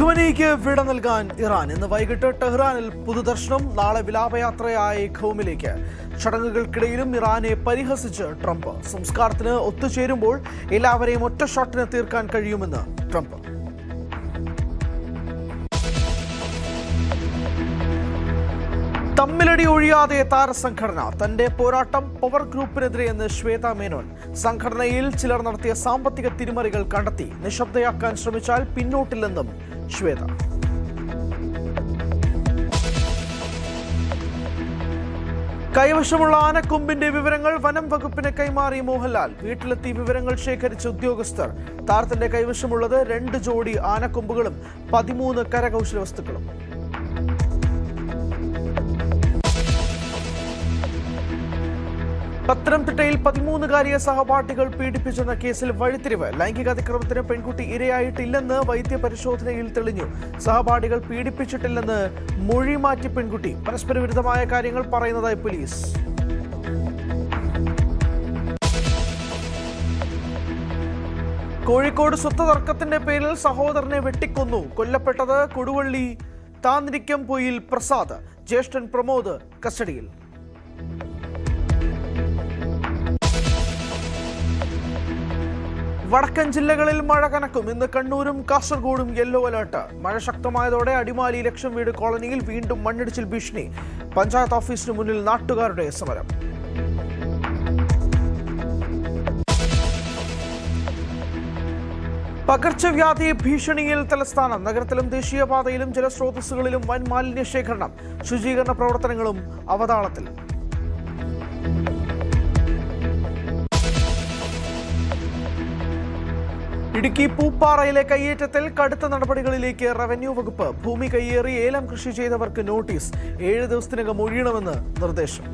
ഖമനേയ്ക്ക് വിട നൽകാൻ ഇറാൻ ഇന്ന് വൈകിട്ട് ടെഹ്റാനിൽ പൊതുദർശനം. നാളെ വിലാപയാത്രയായ ഖൗമിലേക്ക്. ചടങ്ങുകൾക്കിടയിലും ഇറാനെ പരിഹസിച്ച് ട്രംപ്. സംസ്കാരത്തിന് ഒത്തുചേരുമ്പോൾ എല്ലാവരെയും ഒറ്റ ഷോട്ടിന് തീർക്കാൻ കഴിയുമെന്ന് ട്രംപ്. തമ്മിലടി ഒഴിയാതെ താരസംഘടന. തന്റെ പോരാട്ടം പവർ ഗ്രൂപ്പിനെതിരെയെന്ന് ശ്വേത മേനോൻ. സംഘടനയിൽ ചിലർ നടത്തിയ സാമ്പത്തിക തിരിമറികൾ കണ്ടെത്തി. നിശബ്ദയാക്കാൻ ശ്രമിച്ചാൽ പിന്നോട്ടില്ലെന്നും ശ്വേത. കൈവശമുള്ള ആനക്കൊമ്പിന്റെ വിവരങ്ങൾ വനം വകുപ്പിന് കൈമാറി മോഹൻലാൽ. വീട്ടിലെത്തി വിവരങ്ങൾ ശേഖരിച്ച ഉദ്യോഗസ്ഥർ. താരത്തിന്റെ കൈവശമുള്ളത് 2 ജോഡി ആനക്കൊമ്പുകളും 13 കരകൗശല വസ്തുക്കളും. പത്തനംതിട്ടയിൽ 13-കാരിയെ സഹപാഠികൾ പീഡിപ്പിച്ചെന്ന കേസിൽ വഴിത്തിരിവ്. ലൈംഗിക അതിക്രമത്തിന് പെൺകുട്ടി ഇരയായിട്ടില്ലെന്ന് വൈദ്യപരിശോധനയിൽ തെളിഞ്ഞു. സഹപാഠികൾ പീഡിപ്പിച്ചിട്ടില്ലെന്ന് മൊഴി മാറ്റി പെൺകുട്ടി. പരസ്പര വിരുദ്ധമായ കാര്യങ്ങൾ പറയുന്നതായി പോലീസ്. കോഴിക്കോട് സ്വത്ത് തർക്കത്തിന്റെ പേരിൽ സഹോദരനെ വെട്ടിക്കൊന്നു. കൊല്ലപ്പെട്ടത് കൊടുവള്ളി താന്നിരിക്കംപൊയിൽ പ്രസാദ്. ജ്യേഷ്ഠൻ പ്രമോദ് കസ്റ്റഡിയിൽ. വടക്കൻ ജില്ലകളിൽ മഴ കനക്കും. ഇന്ന് കണ്ണൂരും കാസർഗോഡും യെല്ലോ അലർട്ട്. മഴ ശക്തമായതോടെ അടിമാലി ലക്ഷം വീട് കോളനിയിൽ വീണ്ടും മണ്ണിടിച്ചിൽ ഭീഷണി. പഞ്ചായത്ത് ഓഫീസിന് മുന്നിൽ നാട്ടുകാരുടെ സമരം. പകർച്ചവ്യാധി ഭീഷണിയിൽ തലസ്ഥാനം. നഗരത്തിലും ദേശീയപാതയിലും ജലസ്രോതസ്സുകളിലും വൻ മാലിന്യ ശേഖരണം. ശുചീകരണ പ്രവർത്തനങ്ങളും അവതാളത്തിൽ. ഇടുക്കി പൂപ്പാറയിലെ കയ്യേറ്റത്തിൽ കടുത്ത നടപടികളിലേക്ക് റവന്യൂ വകുപ്പ്. ഭൂമി കയ്യേറി ഏലം കൃഷി ചെയ്തവർക്ക് നോട്ടീസ്. 7 ദിവസത്തിനകം ഒഴിയണമെന്ന് നിർദ്ദേശം.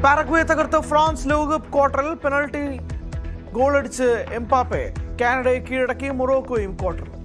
പാരഗ്വേ തകർത്ത് ഫ്രാൻസ് ലോകകപ്പ് ക്വാർട്ടറിൽ. Penalty ഗോളടിച്ച് Mbappé. കാനഡയെ കീഴടക്കി മൊറോക്കോയും ക്വാർട്ടറിൽ.